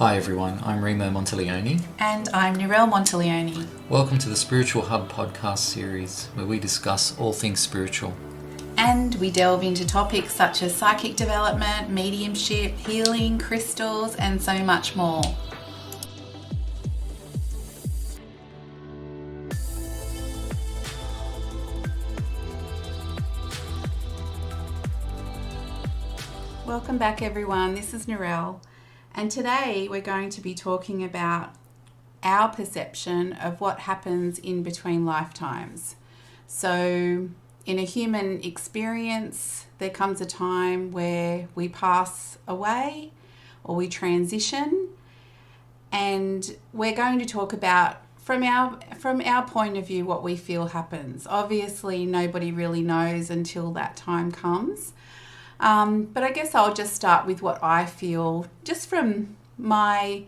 Hi everyone, I'm Remo Monteleone. And I'm Narelle Monteleone. Welcome to the Spiritual Hub podcast series, where we discuss all things spiritual. And we delve into topics such as psychic development, mediumship, healing, crystals, and so much more. Welcome back everyone, this is Narelle. And today we're going to be talking about our perception of what happens in between lifetimes. So in a human experience, there comes a time where we pass away or we transition, and we're going to talk about from our point of view what we feel happens. Obviously nobody really knows until that time comes. But I guess I'll just start with what I feel, just from my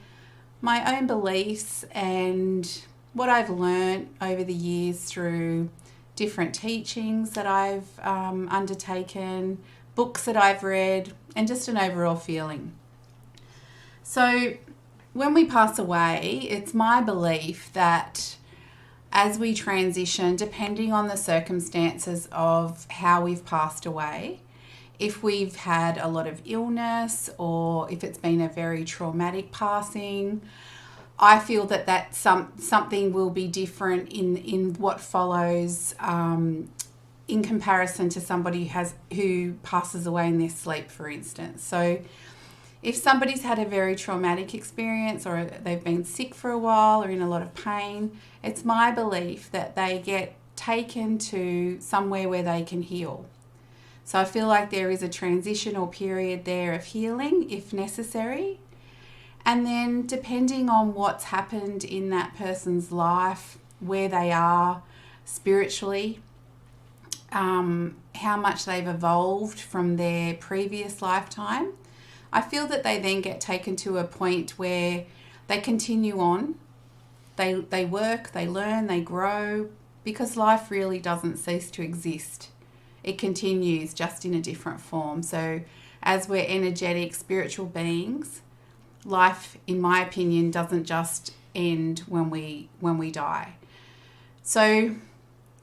own beliefs and what I've learned over the years through different teachings that I've undertaken, books that I've read, and just an overall feeling. So when we pass away, it's my belief that as we transition, depending on the circumstances of how we've passed away, if we've had a lot of illness or if it's been a very traumatic passing, I feel that something will be different in what follows in comparison to somebody who passes away in their sleep, for instance. So if somebody's had a very traumatic experience or they've been sick for a while or in a lot of pain, it's my belief that they get taken to somewhere where they can heal. So I feel like there is a transitional period there of healing if necessary. And then depending on what's happened in that person's life, where they are spiritually, how much they've evolved from their previous lifetime, I feel that they then get taken to a point where they continue on. They work, they learn, they grow, because life really doesn't cease to exist. It continues just in a different form. So as we're energetic, spiritual beings, life, in my opinion, doesn't just end when we die. So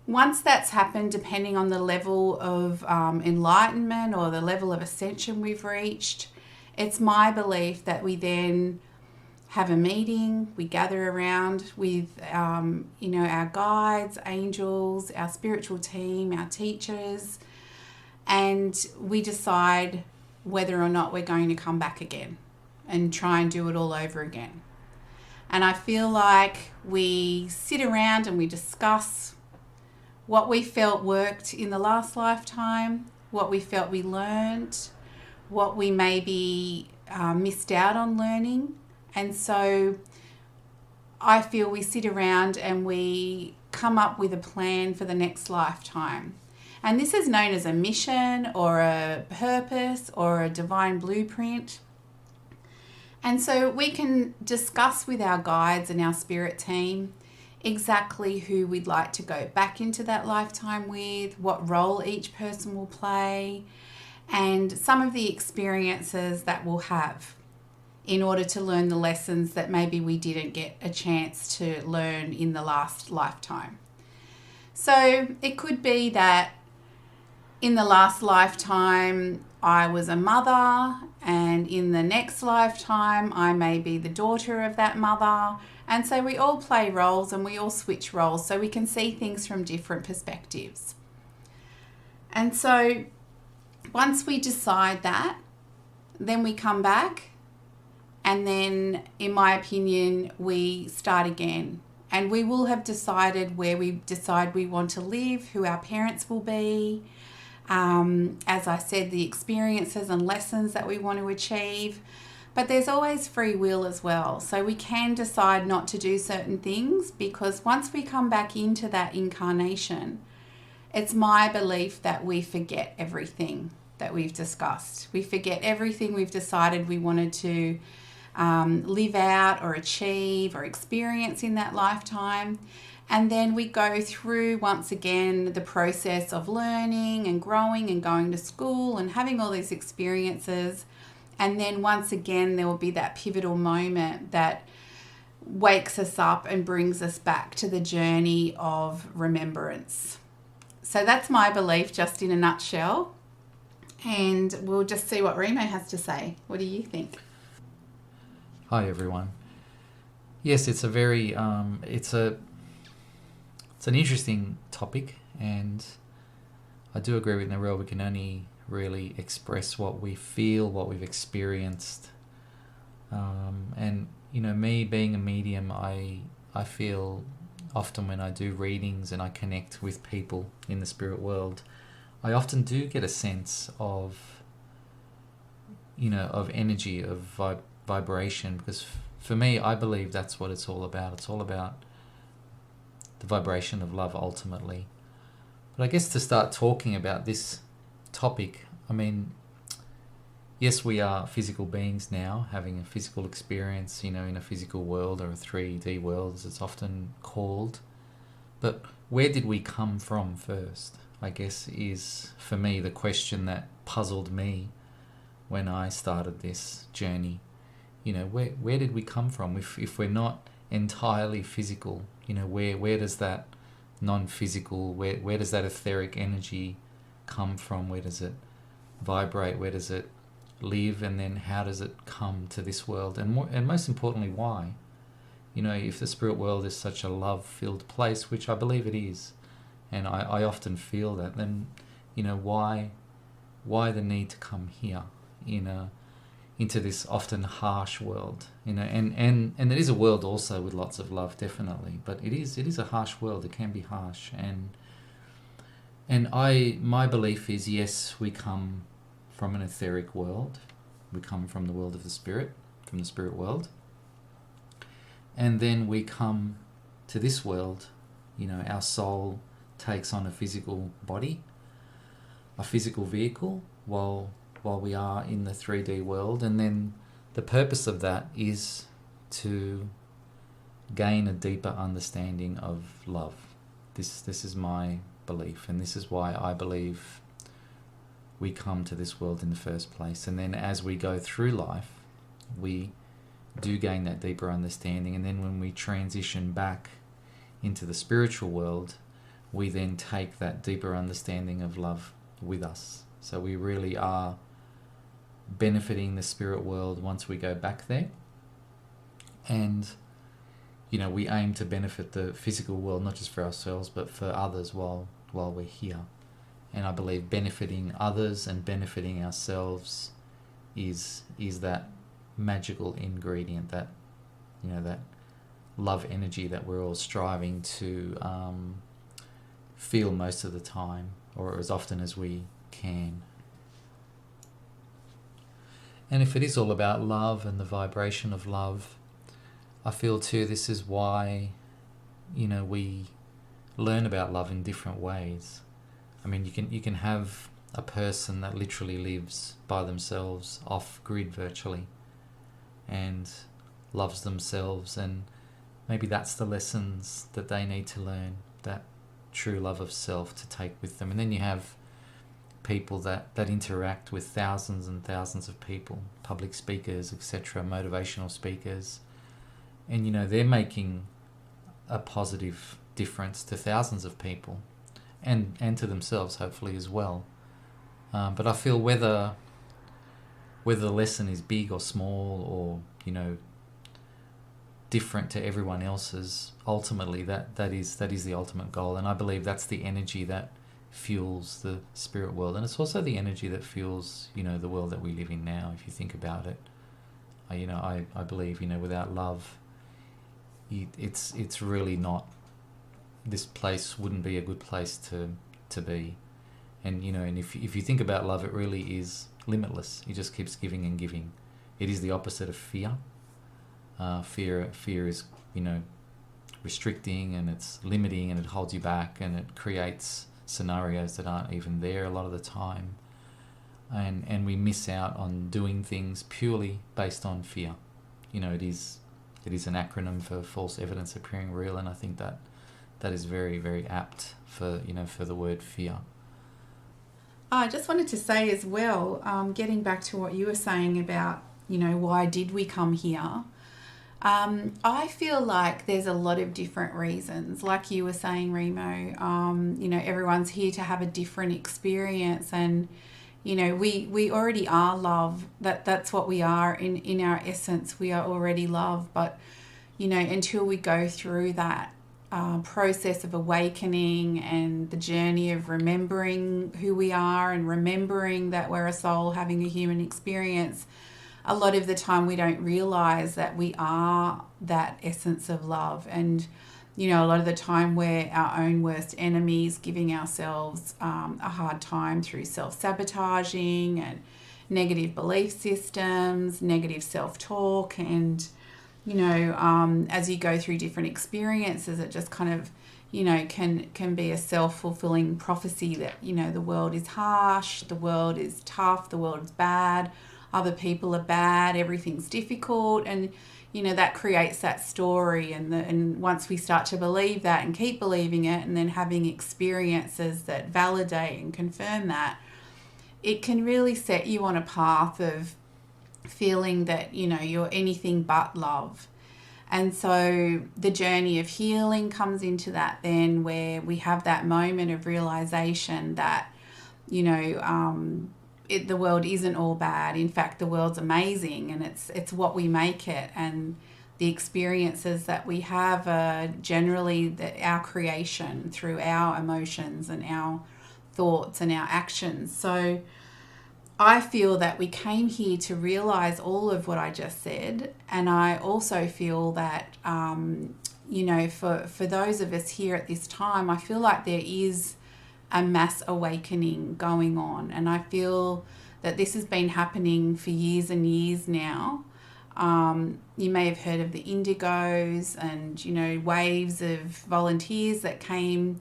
once that's happened, depending on the level of enlightenment or the level of ascension we've reached, it's my belief that we then have a meeting, we gather around with our guides, angels, our spiritual team, our teachers, and we decide whether or not we're going to come back again and try and do it all over again. And I feel like we sit around and we discuss what we felt worked in the last lifetime, what we felt we learned, what we maybe missed out on learning. And so I feel we sit around and we come up with a plan for the next lifetime. And this is known as a mission or a purpose or a divine blueprint. And so we can discuss with our guides and our spirit team exactly who we'd like to go back into that lifetime with, what role each person will play, and some of the experiences that we'll have in order to learn the lessons that maybe we didn't get a chance to learn in the last lifetime. So it could be that in the last lifetime I was a mother, and in the next lifetime I may be the daughter of that mother. And so we all play roles and we all switch roles so we can see things from different perspectives. And so once we decide that, then we come back. And then, in my opinion, we start again. And we will have decided where we decide we want to live, who our parents will be. As I said, the experiences and lessons that we want to achieve. But there's always free will as well. So we can decide not to do certain things, because once we come back into that incarnation, it's my belief that we forget everything that we've discussed. We forget everything we've decided we wanted to live out or achieve or experience in that lifetime. And then we go through once again the process of learning and growing and going to school and having all these experiences And then once again, there will be that pivotal moment that wakes us up and brings us back to the journey of remembrance. So that's my belief, just in a nutshell. And we'll just see what Remo has to say. What do you think? Hi everyone. Yes, it's a very it's an interesting topic, and I do agree with Narelle. We can only really express what we feel, what we've experienced, and me being a medium, I feel often when I do readings and I connect with people in the spirit world, I often do get a sense of of energy, of vibration, because for me, I believe that's what it's all about. It's all about the vibration of love ultimately. But I guess to start talking about this topic, I mean, yes, we are physical beings now, having a physical experience, in a physical world, or a 3D world as it's often called. But where did we come from first, I guess, is for me the question that puzzled me when I started this journey. Where did we come from? If we're not entirely physical, where does that non-physical, where does that etheric energy come from? Where does it vibrate? Where does it live? And then how does it come to this world? And most importantly, why? If the spirit world is such a love-filled place, which I believe it is, and I often feel that, then why the need to come here into this often harsh world, and it is a world also with lots of love, definitely, but it is a harsh world. It can be harsh, and my belief is, yes, we come from an etheric world. We come from the world of the spirit, from the spirit world, and then we come to this world. Our soul takes on a physical body, a physical vehicle, while we are in the 3D world, and then the purpose of that is to gain a deeper understanding of love. This is my belief, and this is why I believe we come to this world in the first place. And then as we go through life, we do gain that deeper understanding, and then when we transition back into the spiritual world, we then take that deeper understanding of love with us. So we really are benefiting the spirit world once we go back there, and we aim to benefit the physical world, not just for ourselves but for others while we're here. And I believe benefiting others and benefiting ourselves is that magical ingredient, that that love energy that we're all striving to feel most of the time, or as often as we can. And if it is all about love and the vibration of love, I feel too this is why we learn about love in different ways. I mean, you can have a person that literally lives by themselves, off grid virtually, and loves themselves, and maybe that's the lessons that they need to learn, that true love of self to take with them. And then you have people that interact with thousands and thousands of people, public speakers, etc., motivational speakers, and they're making a positive difference to thousands of people, and to themselves hopefully as well. But I feel whether the lesson is big or small, or different to everyone else's, ultimately that is the ultimate goal. And I believe that's the energy that fuels the spirit world, and it's also the energy that fuels the world that we live in now. If you think about it, I believe without love, it's really not, this place wouldn't be a good place to be. And and if you think about love, it really is limitless. It just keeps giving and giving. It is the opposite of fear. Fear is restricting, and it's limiting, and it holds you back, and it creates scenarios that aren't even there a lot of the time, and we miss out on doing things purely based on fear. It is an acronym for false evidence appearing real, and I think that is very, very apt for for the word fear. I just wanted to say as well, getting back to what you were saying about, why did we come here? I feel like there's a lot of different reasons. Like you were saying, Remo, everyone's here to have a different experience, and we already are love. That's what we are in our essence. We are already love, but until we go through that process of awakening and the journey of remembering who we are and remembering that we're a soul having a human experience, a lot of the time we don't realize that we are that essence of love. And a lot of the time we're our own worst enemies, giving ourselves a hard time through self-sabotaging and negative belief systems, negative self-talk. And as you go through different experiences, it just kind of can be a self-fulfilling prophecy that the world is harsh, the world is tough, the world is bad, other people are bad, everything's difficult. And that creates that story. And once we start to believe that and keep believing it, and then having experiences that validate and confirm that, it can really set you on a path of feeling that you're anything but love. And so the journey of healing comes into that then, where we have that moment of realization that the world isn't all bad. In fact, the world's amazing, and it's what we make it. And the experiences that we have are generally our creation through our emotions and our thoughts and our actions. So I feel that we came here to realize all of what I just said. And I also feel that, for those of us here at this time, I feel like there is a mass awakening going on. And I feel that this has been happening for years and years now. You may have heard of the Indigos and, waves of volunteers that came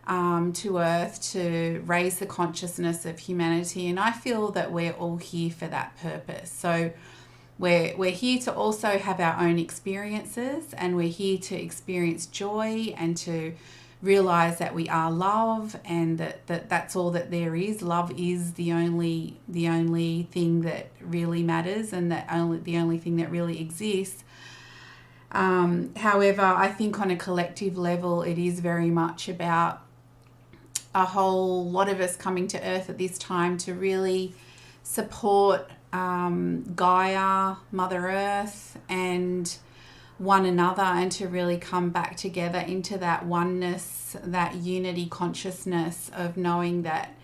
to Earth to raise the consciousness of humanity. And I feel that we're all here for that purpose. So we're here to also have our own experiences, and we're here to experience joy and to realize that we are love, and that's all that there is. Love is the only thing that really matters, and the only thing that really exists. However, I think on a collective level, it is very much about a whole lot of us coming to Earth at this time to really support Gaia, Mother Earth, and one another, and to really come back together into that oneness, that unity consciousness of knowing that,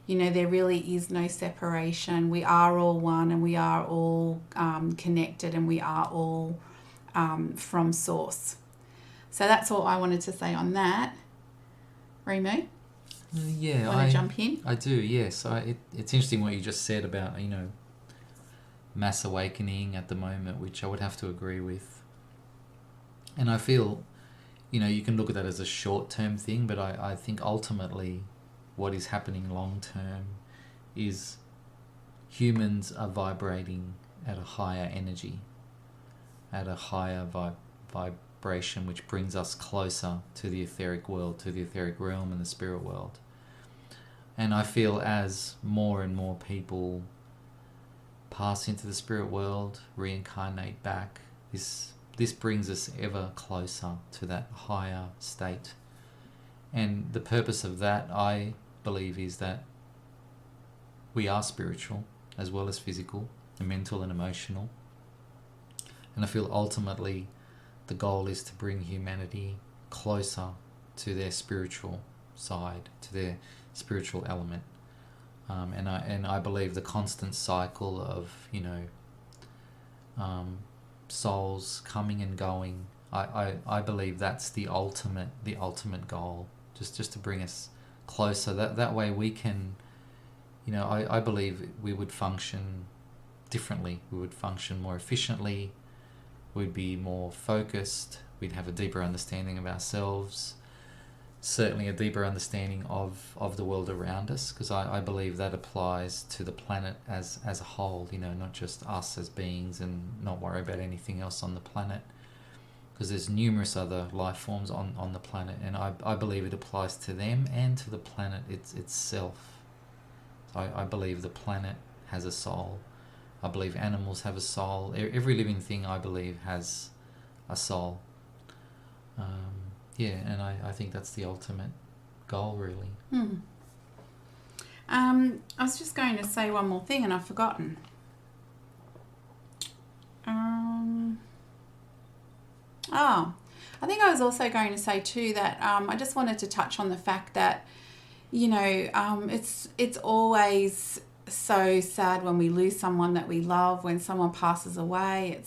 there really is no separation. We are all one, and we are all connected, and we are all from Source. So that's all I wanted to say on that. Remo? Yeah, Want to jump in? I do, yes. It's interesting what you just said about, mass awakening at the moment, which I would have to agree with. And I feel, you can look at that as a short-term thing, but I think ultimately what is happening long-term is humans are vibrating at a higher energy, at a higher vibration, which brings us closer to the etheric world, to the etheric realm and the spirit world. And I feel as more and more people pass into the spirit world, reincarnate back, this brings us ever closer to that higher state. And the purpose of that, I believe, is that we are spiritual as well as physical, and mental and emotional. And I feel ultimately the goal is to bring humanity closer to their spiritual side, to their spiritual element. And I believe the constant cycle of, souls coming and going, I believe that's the ultimate goal, just to bring us closer. That way we can, I believe we would function differently. We would function more efficiently. We'd be more focused. We'd have a deeper understanding of ourselves. Certainly a deeper understanding of the world around us, because I believe that applies to the planet as a whole, not just us as beings, and not worry about anything else on the planet, because there's numerous other life forms on the planet, and I believe it applies to them and to the planet itself. I believe the planet has a soul. I believe animals have a soul. Every living thing, I believe, has a soul. And I think that's the ultimate goal, really. I was just going to say one more thing and I've forgotten. I think I was also going to say too that I just wanted to touch on the fact that, it's always so sad when we lose someone that we love, when someone passes away.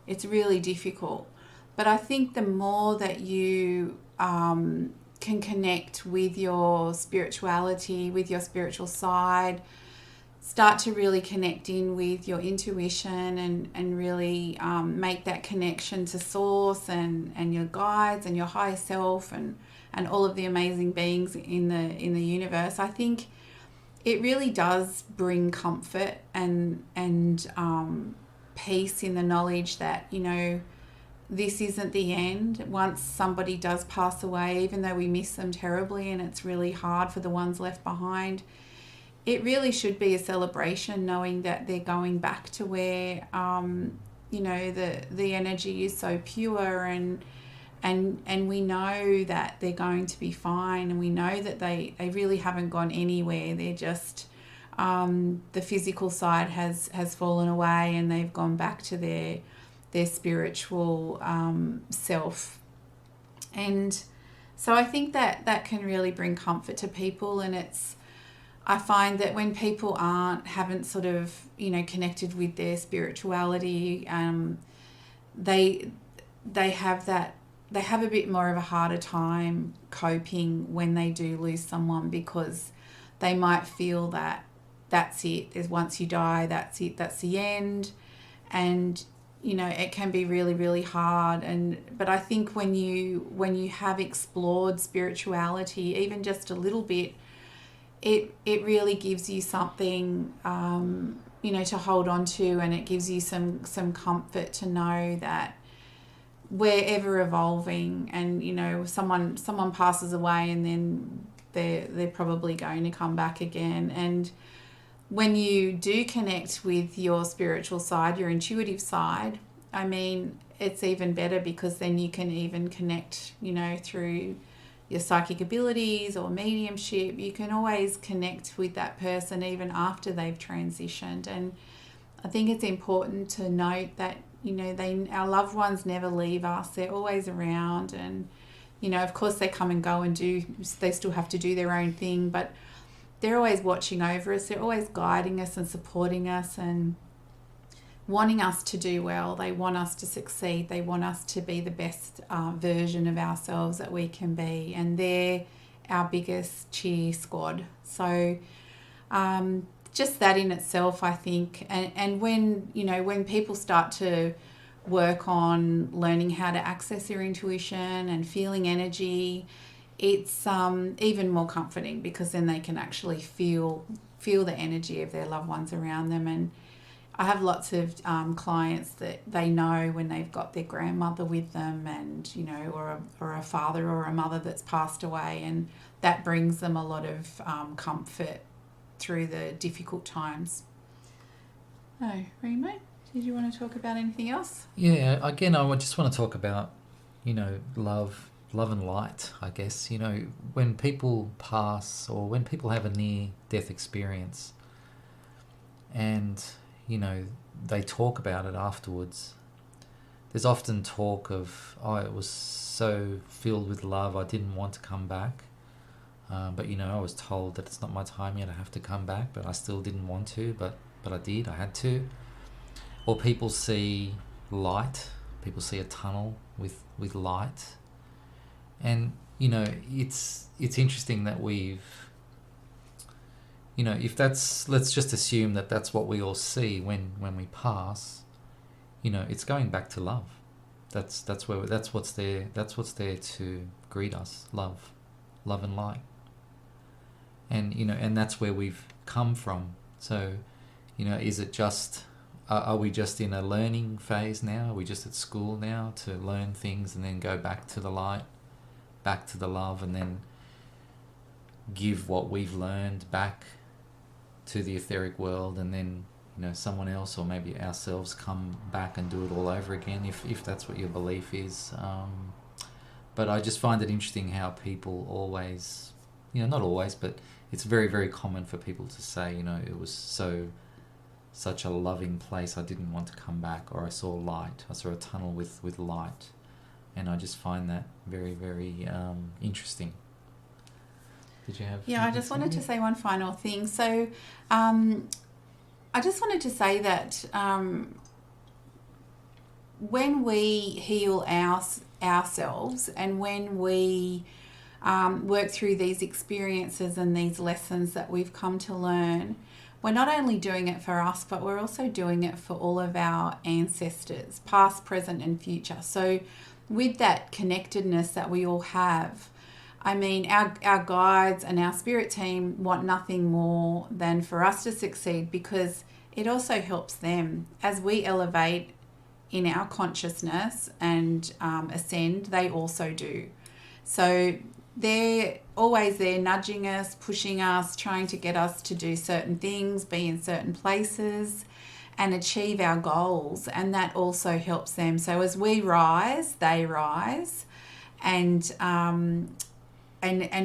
It's really difficult. But I think the more that you can connect with your spirituality, with your spiritual side, start to really connect in with your intuition and really make that connection to source and your guides and your higher self and all of the amazing beings in the universe, I think it really does bring comfort and peace in the knowledge that, this isn't the end. Once somebody does pass away, even though we miss them terribly and it's really hard for the ones left behind, it really should be a celebration knowing that they're going back to where, the energy is so pure and we know that they're going to be fine, and we know that they really haven't gone anywhere. They're just, the physical side has fallen away and they've gone back to their spiritual self. And so I think that can really bring comfort to people. And I find that when people haven't sort of, connected with their spirituality, they have a bit more of a harder time coping when they do lose someone, because they might feel that that's it. Once you die, that's it. That's the end. And it can be really, really hard. But I think when you have explored spirituality, even just a little bit, it really gives you something, to hold on to, and it gives you some comfort to know that we're ever evolving. And someone passes away, and then they're probably going to come back again. And when you do connect with your spiritual side, your intuitive side, I mean, it's even better, because then you can even connect, through your psychic abilities or mediumship. You can always connect with that person even after they've transitioned. And I think it's important to note that, our loved ones never leave us. They're always around, and, of course they come and go and they still have to do their own thing, but they're always watching over us. They're always guiding us and supporting us and wanting us to do well. They want us to succeed. They want us to be the best version of ourselves that we can be. And they're our biggest cheer squad. So just that in itself, I think. And when people start to work on learning how to access their intuition and feeling energy, it's even more comforting, because then they can actually feel the energy of their loved ones around them. And I have lots of clients that they know when they've got their grandmother with them, and or a father or a mother that's passed away, and that brings them a lot of comfort through the difficult times. Oh, Remo, did you want to talk about anything else? Yeah, again, I just want to talk about love and light, I guess. When people pass, or when people have a near-death experience, and, they talk about it afterwards, there's often talk of, it was so filled with love, I didn't want to come back. But, I was told that it's not my time yet, I have to come back, but I still didn't want to, but I did, I had to. Or people see light, people see a tunnel with light. And, it's interesting that we've, if let's just assume that that's what we all see when we pass, it's going back to love. That's what's there to greet us, love and light. And, and that's where we've come from. So, is it just, are we just in a learning phase now? Are we just at school now to learn things and then go back to the light, back to the love, and then give what we've learned back to the etheric world, and then someone else or maybe ourselves come back and do it all over again, if that's what your belief is. But I just find it interesting how people always, not always, but it's very, very common for people to say, it was such a loving place, I didn't want to come back, or I saw light, I saw a tunnel with light. And I just find that very, very interesting. Did you have... Yeah, I just wanted to say one final thing. So I just wanted to say that when we heal ourselves, and when we work through these experiences and these lessons that we've come to learn, we're not only doing it for us, but we're also doing it for all of our ancestors, past, present and future. So with that connectedness that we all have, I mean, our guides and our spirit team want nothing more than for us to succeed, because it also helps them. As we elevate in our consciousness and ascend, they also do. So they're always there nudging us, pushing us, trying to get us to do certain things, be in certain places and achieve our goals. And that also helps them. So as we rise, they rise, and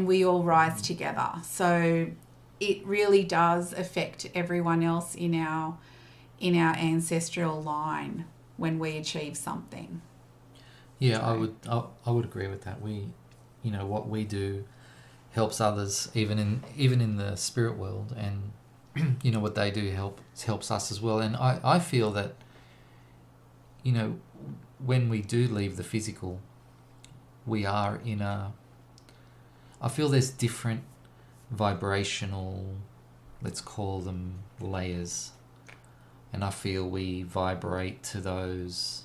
we all rise together. So it really does affect everyone else in our ancestral line when we achieve something. Yeah, so I would agree with that. We, what we do helps others, even in the spirit world, and what they do helps us as well. And I feel that when we do leave the physical, we are in I feel there's different vibrational, let's call them layers, and I feel we vibrate to those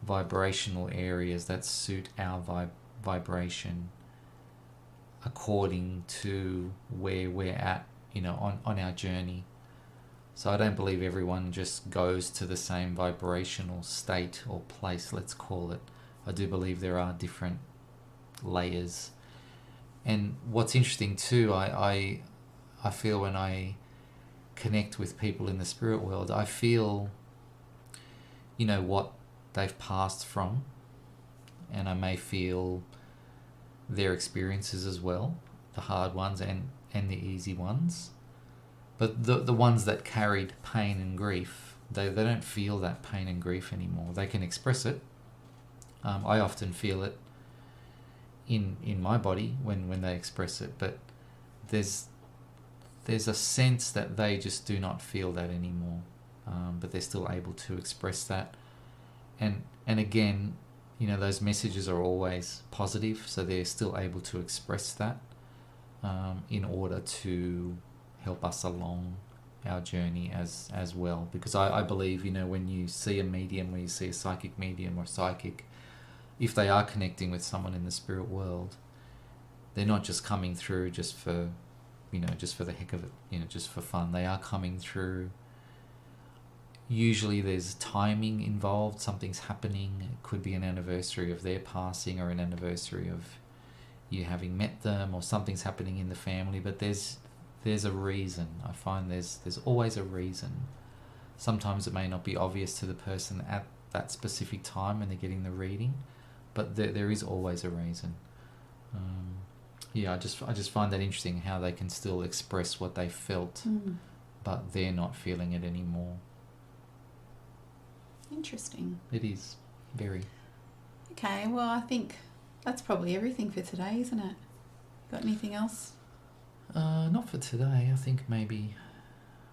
vibrational areas that suit our vibration according to where we're at, on our journey. So I don't believe everyone just goes to the same vibrational state or place, let's call it. I do believe there are different layers. And what's interesting too, I feel when I connect with people in the spirit world, I feel, what they've passed from, and I may feel their experiences as well, the hard ones and the easy ones. But the ones that carried pain and grief, they don't feel that pain and grief anymore. They can express it. I often feel it in my body when they express it, but there's a sense that they just do not feel that anymore, but they're still able to express that. And again, those messages are always positive, so they're still able to express that in order to help us along our journey as well. Because I believe, when you see a medium, when you see a psychic medium or psychic, if they are connecting with someone in the spirit world, they're not just coming through just for the heck of it, just for fun. They are coming through. Usually there's timing involved, something's happening. It could be an anniversary of their passing, or an anniversary of you having met them, or something's happening in the family, but there's a reason. I find there's always a reason. Sometimes it may not be obvious to the person at that specific time when they're getting the reading, but there is always a reason. I just find that interesting, how they can still express what they felt, but they're not feeling it anymore. Interesting. It is, very. Okay, well, I think that's probably everything for today, isn't it? Got anything else? Not for today. I think maybe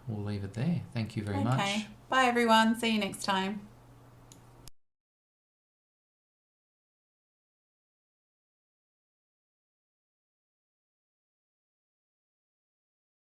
we'll leave it there. Thank you very much. Okay. Bye, everyone. See you next time.